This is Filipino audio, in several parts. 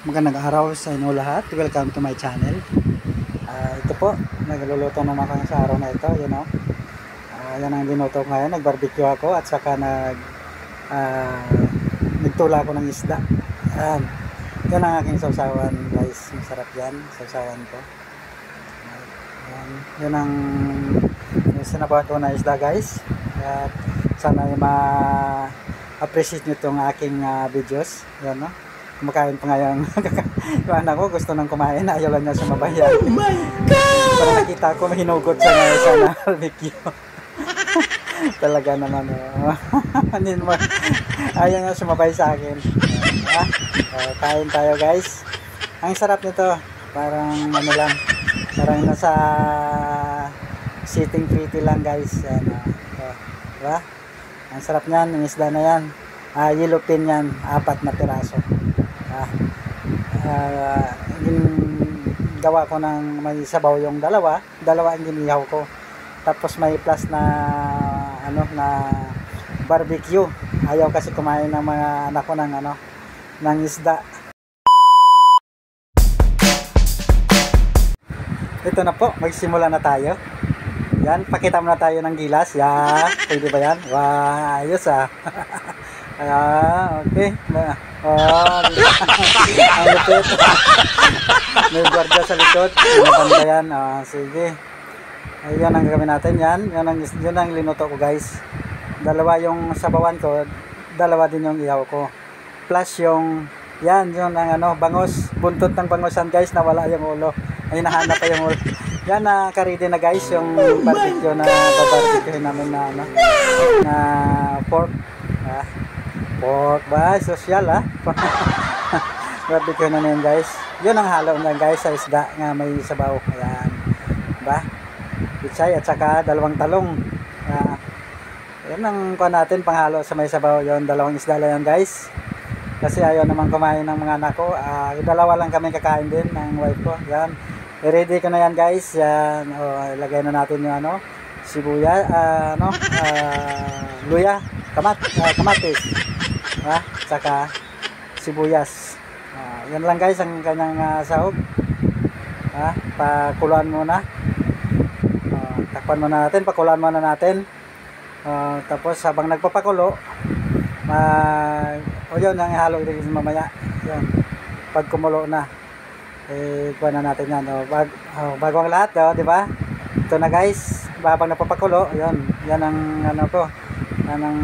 Magandang araw sa inyo lahat. Welcome to my channel. Ito po, nagluluto naman ako sa araw na ito. Yan ang linuto ko ngayon. Nag-barbecue ako at saka nagtula ako ng isda. Yan ang aking sausawan, guys. Masarap yan, sausawan ko. Yan ang sinabawan ko na isda, guys. At sana ma-appreciate nyo itong aking videos. Yan, no? Kumakain pa ngayon. Yung anak ko gusto nang kumain, ayaw lang niya sumabay. Oh my God! Para nakita ko mahinugot siya ngayon sa barbecue. Talaga naman. Ayaw niya sumabay sa akin. Kain tayo, guys. Ang sarap nito. Parang ano lang. Parang nasa sitting pretty lang, guys. Yan, diba? Ang sarap niyan. Yung isda na yan. Yellowfin yan. 4 na piraso. Gawa ko ng may sabaw yung dalawa ang ginihaw ko, tapos may plus na na barbecue. Ayaw kasi kumain ng mga anak ko ng isda. Ito na po, magsimula na tayo. Yan, pakita mo na tayo ng gilas. Pwede ba yan? Wow, ayos okay. Ang lupit. May guardia sa likod. Maganda yan. Sige. Ayan ang gagawin natin. Yun ang linuto ko, guys. Dalawa yung sabawan ko. Dalawa din yung ihaw ko. Plus yung yun ang bangos. Buntot ng bangosan, guys. Nawala yung ulo. Ay, nahanap pa yung ulo. Yan, karedy na, guys. Yung barbecue na barbecue namin na pork. Pork ba? Social barbecue na yan, guys. Yun ang halo niyan, guys, sa isda nga may sabaw. Ayan. Diba? Pichay at saka 2 talong. Yan ang kuha natin panghalo sa may sabaw. Yun, 2 isda lang yan, guys. Kasi ayaw naman kumain ng mga anak ko. Dalawa lang kami kakain din ng wife ko. Yan. I-ready ko na yan, guys. Yan. Ilagay na natin yung sibuyas, luya, kamatis. Saka sibuyas. Yan lang, guys, ang kanyang sahog. Pakuluan muna. Takpan muna natin, pakuluan muna natin. Tapos habang nagpapakulo, yun ang ihalo din mamaya. Yun. Pag kumulo na, kuha na natin yan. Bago ang lahat, di ba? Ito na, guys. Habang nagpapakulo, yun. Yan ang ko. Yan ang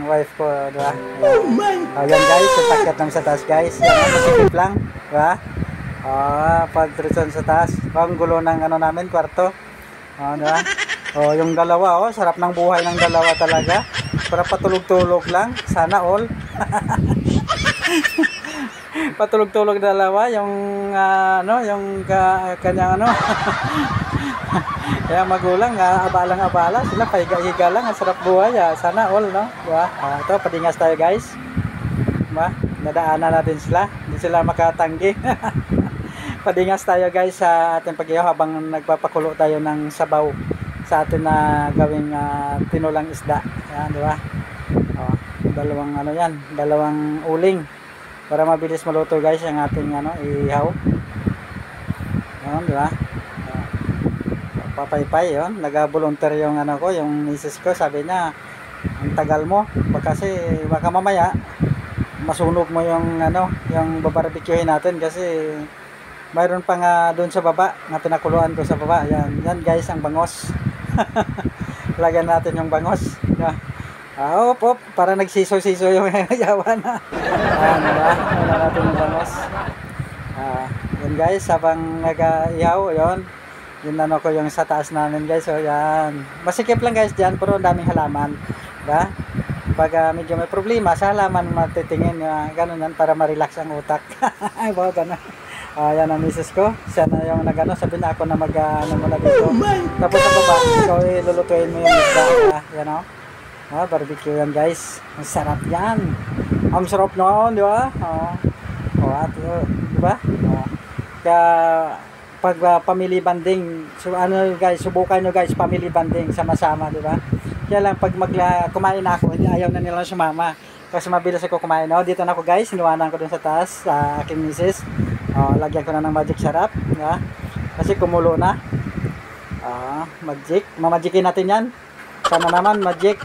wife ko, diba? Oh my God! Yan, guys, takyat lang sa taas, guys. Yan, masikip lang, diba? Pag tritson sa taas, ang gulo ng namin, kwarto. Diba? Yung dalawa, sarap ng buhay ng dalawa talaga. Para patulog-tulog lang, sana all. Patulog-tulog dalawa, yung yung kanyang kaya magulang, abalang-abala sila, pahiga-higa lang, ang sarap buhay, sana all, no? Diba? Ito, padingas tayo, guys. Diba? Nadaanan natin sila, hindi sila makatanggi. Padingas tayo, guys, sa ating pag-ihaw habang nagpapakulo tayo ng sabaw sa atin na gawing tinulang isda. Yan, diba? Dalawang uling para mabilis maluto, guys, ang ating ihaw. Yan, diba? Papaypay, yun. Nag-volunteer yung yung misis ko. Sabi niya, ang tagal mo. Baka mamaya masunog mo yung yung babarbecuehin natin kasi mayroon pa nga doon sa baba na pinakuluan ko sa baba. Yan, guys, ang bangos. Lagyan natin yung bangos. Para nagsiso-siso yung yawa na. Diba? Lagyan natin yung bangos. Yan, guys, habang nag-ihaw, yun. Yun ko yung sa taas namin, guys. Yan. Masikip lang, guys, dyan, pero daming halaman. Diba? Pag medyo may problema sa halaman, matitingin, gano'n yan, para ma-relax ang utak. Ay, bawa gano'n. Yan ang misis ko. Siya na yung sabi na ako na muna dito. Tapos sa baba, ikaw lulutuin mo yung isda. Yan, barbecue yan, guys. Ang sarap yan. Ang sarap noon, di ba? Di ba? Kaya pag family banding, guys, subukan nyo, guys, family banding sama-sama, di ba? Kaya lang pag kumain ako, hindi ayaw na nila sumama. Kasi mabilis ako kumain. Oh, dito na ako guys, iniwanan ko dun sa taas sa aking misis. Oh, lagyan ko na ng magic syrup, kasi kumulo na. Magic, mamagikin natin yan. Sana naman magic.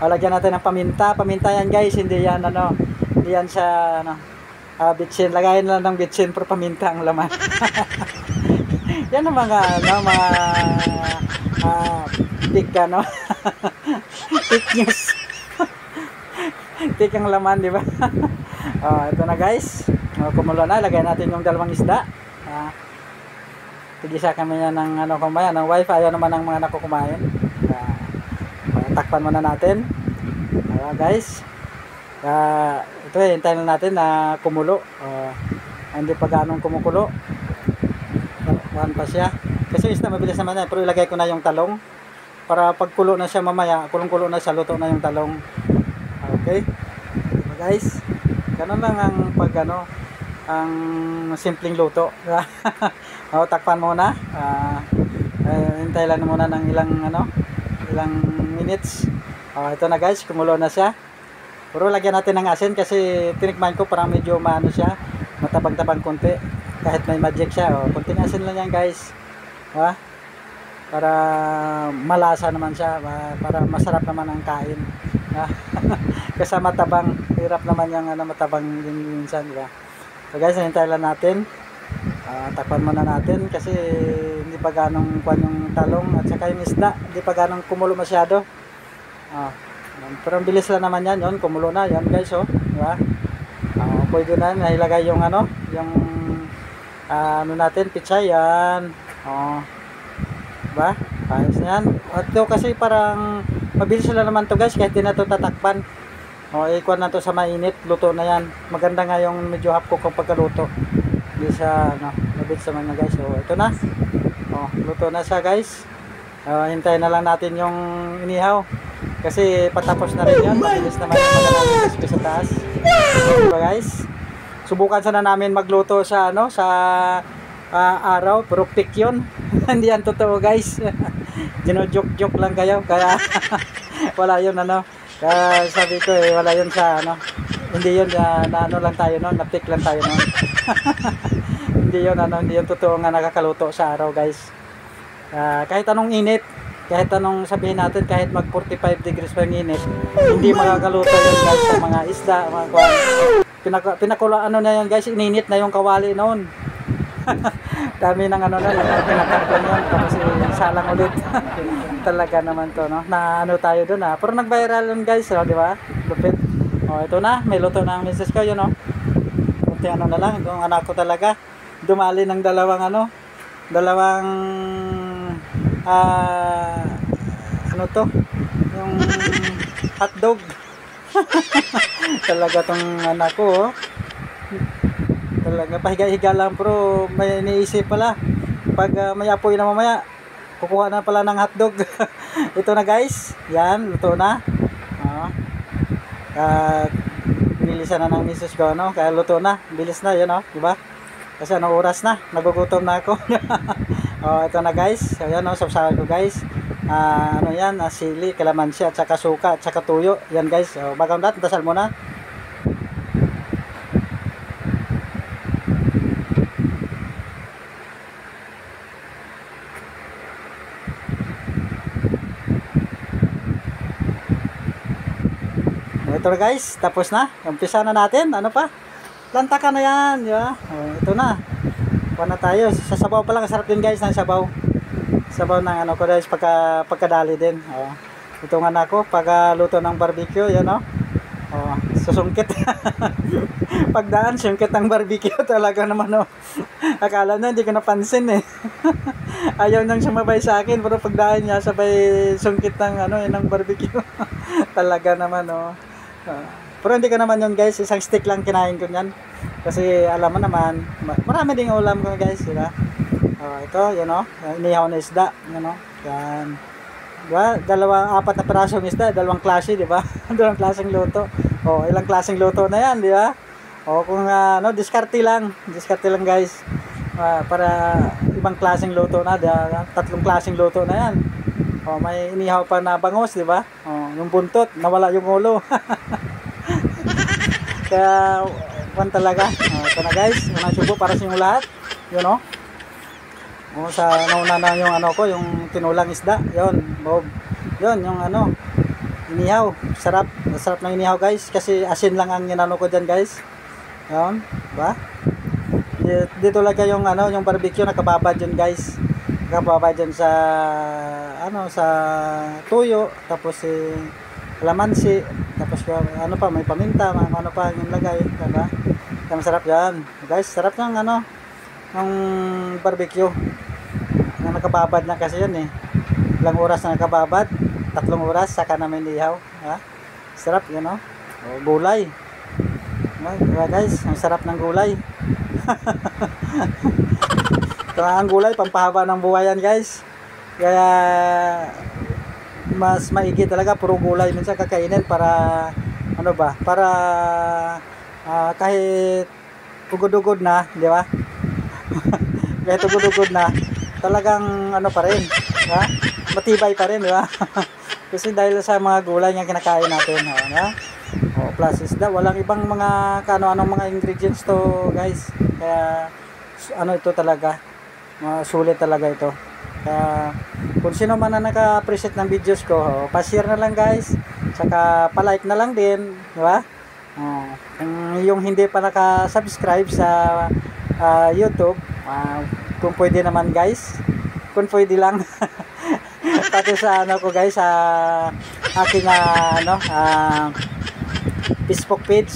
Lagyan natin ng paminta. Paminta yan guys, hindi yan hindi yan sa bitsin. Lagayin lang ng bitsin pero paminta ang laman. Yan ang mga big big news. Tik ang laman, di ba? Ito na guys. Kumulo na, lagay natin yung dalawang isda. Tigisa kami yan ng kumain, ng wifi. Ayaw naman ng mga nakukumain. Takpan muna natin. Guys. Ito hintayin natin na kumulo. Hindi pa ganong kumukulo. One pa siya. Kasi isda mabilis naman yan. Pero ilagay ko na yung talong. Para pagkulo na siya mamaya, kulong-kulo na siya, luto na yung talong. Okay. Diba guys? Ganun lang ang ang simpleng luto. Takpan muna. Hintay lang muna ng ilang minutes. Ito na guys, kumulo na siya. Pero lagyan natin ng asin kasi tinikman ko parang medyo siya, matabang-tabang konti. Kahit may magic siya, konting asin lang yan guys. Para malasa naman siya, para masarap naman ang kain. Kasi matabang, hirap naman yung matabang din minsan, diba? So guys, hintayin lang natin. Takpan muna natin kasi hindi pa ganong yung talong at saka yung isda, hindi pa ganong kumulo masyado. Pero ang bilis lang naman yan, kumulo na yan guys, diba? Pwede na nailagay yung yung natin, pichay yan. Diba? Ayos na yan. At ito kasi parang mabilis lang naman to guys, kahit di na to tatakpan. Ikuan na to sa mainit, luto na yan. Maganda nga yung medyo half cook ang pagkaluto. Hindi siya mabilis naman na guys. Ito na. Luto na siya guys. Hintayin na lang natin yung inihaw. Kasi patapos na rin yun. Mabilis naman yung magandang sa taas. Diba guys? Subukan sana namin magluto sa sa araw, pero pick yun. Hindi yan totoo guys. Gino-joke-joke lang kayo. Kaya wala yun Kaya sabi ko wala yun sa hindi yun na lang tayo na pick lang tayo Hindi yun hindi yun totoo nga nakakaluto sa araw guys. Kahit anong init, kahit anong sabihin natin, kahit mag 45 degrees pa yung init, hindi makakaluto yun guys sa mga isda, mga kuwan. Pinakula na yun guys, ininit na yung kawali noon. Dami ng pinatakpan yun, tapos salang ulit. Talaga naman to na tayo doon pero nag-viral yun guys, di ba? Lupit. Ito na, may luto na ang misis ko, yun kunti na lang, yung anak ko talaga dumali ng dalawang yung hotdog. Talaga tong anak ko talaga pahiga-higa lang, pero may iniisip pala pag may apoy na mamaya kukuha na pala ng hotdog. Ito na guys, yan, luto na. Bilisan na ng misis ko kaya luto na, bilis na yun diba? Kasi oras na, nagugutom na ako. Ito na guys, ayan sapsahan ko guys. Yan, sili, kalamansi at saka suka at saka tuyo. Yan guys, bagang dat, dasal muna. Ito na guys, tapos na. Umpisa na natin. Ano pa? Lantakan na yan, di ba? Ito na. Kuha na tayo. Sa sabaw pa lang, sarap din guys ng sabaw. Sabaw ng ko guys, pagkadali din. Ito nga na ako, pagluto ng barbecue, yan susungkit. Pagdaan, sungkit ang barbecue talaga naman Akala na hindi ko napansin Ayaw nang sumabay sa akin, pero pagdaan niya sabay sungkit ng ng barbecue. Talaga naman pero hindi ko naman yun guys, isang stick lang kinain ko yan. Kasi alam mo naman, marami ding ulam ko guys, diba? Ito, inihaw na isda, yan. Diba? Apat na pirasong isda, dalawang klase, diba? Dalawang klaseng luto. Ilang klaseng luto na yan, diba? Kung diskarte lang guys. Para ibang klaseng luto na, diba? Tatlong klaseng luto na yan. May inihaw pa na bangos, diba? yung buntot, nawala yung ulo. Kaya, kwan talaga. Ito na guys, unang subo para sa inyong lahat. Yun o. Sa nauna na yung ano ko, yung tinulang isda. Yun, Bob. Yun, yung ano, inihaw. Sarap. Sarap ng inihaw guys. Kasi asin lang ang inano ko dyan guys. Yun, ba? Dito lang yung ano, yung barbecue nakababad yun guys. Nakababad dyan sa ano, sa tuyo. Tapos kalamansi. Tapos ano pa, may paminta, ano pa yung lagay, diba? Kaya masarap yan. Guys, sarap ng ano, ng barbecue. Na nakababad na kasi yun eh. Ilang oras na nakababad? 3 oras, saka namin ihaw. Ha? Sarap yun, no? O, gulay. Diba guys, ang sarap ng gulay. Ito ang gulay, pampahaba ng buhay yan guys. Kaya mas maigi talaga, puro gulay minsan kakainin para ano ba, para kahit ugod-ugod na, di ba? Kahit ugod-ugod na, talagang ano pa rin, ha? Matibay pa rin, di ba? Kasi dahil sa mga gulay nga kinakain natin, ha? O, plus isda, walang ibang mga kano-anong mga ingredients to guys. Kaya ano ito talaga, sulit talaga ito. Kaya kung sino man na naka-appreciate ng videos ko, pa-share na lang guys, saka pa-like na lang din, di ba? Kung yung hindi pa naka-subscribe sa YouTube, kung pwede naman guys, kung pwede lang. Pati sa ano ko guys, sa aking ano, Facebook page,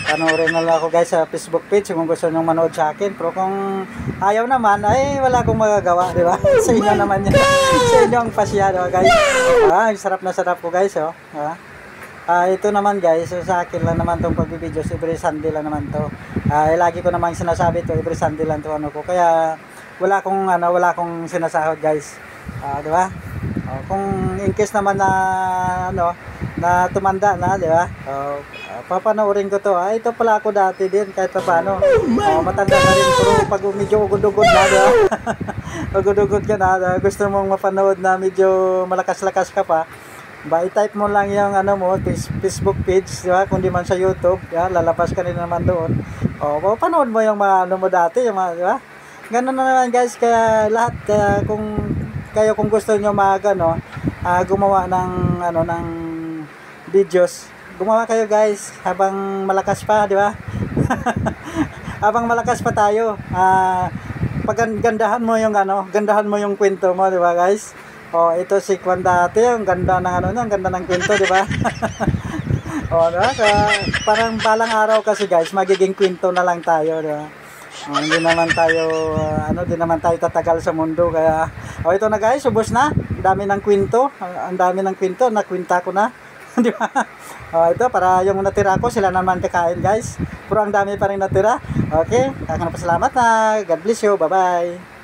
panoorin na lang ako guys sa Facebook page kung gusto nyo manood sa akin. Pero kung ayaw naman, ay wala akong magagawa, di ba? Sa inyo naman yan. Sa inyo ang pasya, di ba guys? Sarap na sarap ko guys, oh. Ito naman guys, so sa akin lang naman itong pag-videos, every Sunday lang naman to. Lagi ko naman sinasabi to, every Sunday lang to ano ko. Kaya wala akong sinasahod guys. Di ba? Kung in case naman na ano, na tumanda na, di ba? Papanoorin ko to. Ito pala ako dati din kahit pa paano. Matanda na rin, pero pag medyo ugod-ugod na, di ba? Ugod-ugod ka na, gusto mong mapanood na medyo malakas-lakas ka pa, i-type mo lang yung ano mo, Facebook page, di ba? Kung di man sa YouTube, ya, lalabas ka rin naman doon. Panood mo yung mga ano mo dati, yung mga, di ba? Ganun na naman guys, kaya lahat, kung gusto nyo gumawa ng ano, ng videos, gumawa kayo guys habang malakas pa, di ba? Habang malakas pa tayo, gandahan mo yung kwento mo, di ba guys? Ito si Kwan dati, ang ganda ng ano, ang ganda ng kwento, di ba? Diba? Parang balang araw kasi guys, magiging kwento na lang tayo, di ba? Hindi naman tayo tatagal sa mundo, kaya ito na guys, ubos na. Ang dami ng kwento, nakwenta ko na. Di ba? Ito para yung natira ko, sila naman kakain guys. Pero ang dami pa rin natira. Okay, salamat na. God bless you. Bye-bye.